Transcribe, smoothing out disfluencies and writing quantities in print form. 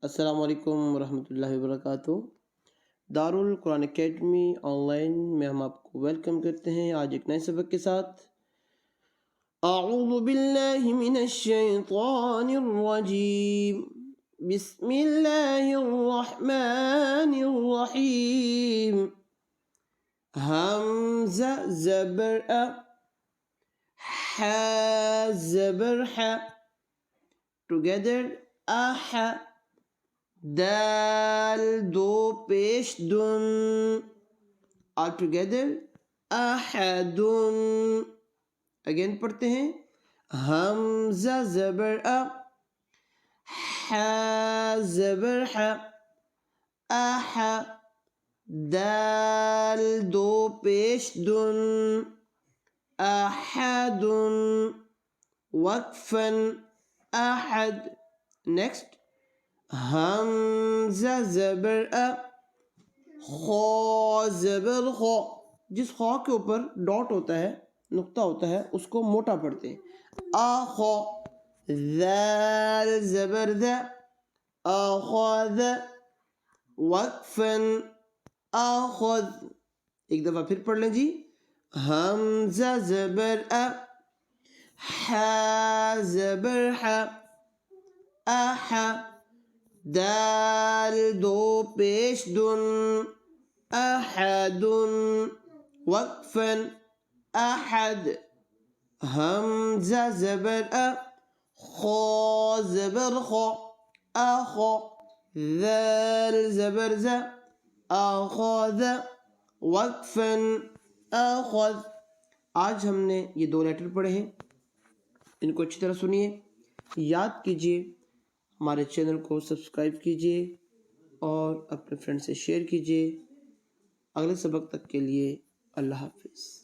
السلام علیکم ورحمۃ اللہ وبرکاتہ۔ دارالقرآن اکیڈمی آن لائن میں ہم آپ کو ویلکم کرتے ہیں آج ایک نئے سبق کے ساتھ۔ اعوذ باللہ من الشیطان الرجیم، بسم اللہ الرحمن الرحیم۔ حمزہ زبر ا، ح زبر ح، ٹوگیدر اح، دال دو پیش دن، all together احدن۔ اگین پڑھتے ہیں، حمزہ زبر ا، ح زبر ح، اح، دال دو پیش دن، احدن، وقفاً احد۔ نیکسٹ، حمزہ زبر ا، خا زبر خا، جس خا کے اوپر ڈاٹ ہوتا ہے، نقطہ ہوتا ہے، اس کو موٹا پڑھتے ہیں، آخا۔ ذال زبر ذ، آخذ، وقفاً آخذ۔ ایک دفعہ پھر پڑھ لیں جی، حمزہ زبر ا، ح زبر ح، اح، دال دو پیش دن، احد، وقفاً احد۔ حمزہ زبر ا، خا زبر خا، اخا، ذال زبر ز، اخذ، وقفاً اخذ۔ آج ہم نے یہ دو لیٹر پڑھے ہیں، ان کو اچھی طرح سنیے، یاد کیجیے، ہمارے چینل کو سبسکرائب کیجیے اور اپنے فرینڈ سے شیئر کیجیے۔ اگلے سبق تک کے لیے اللہ حافظ۔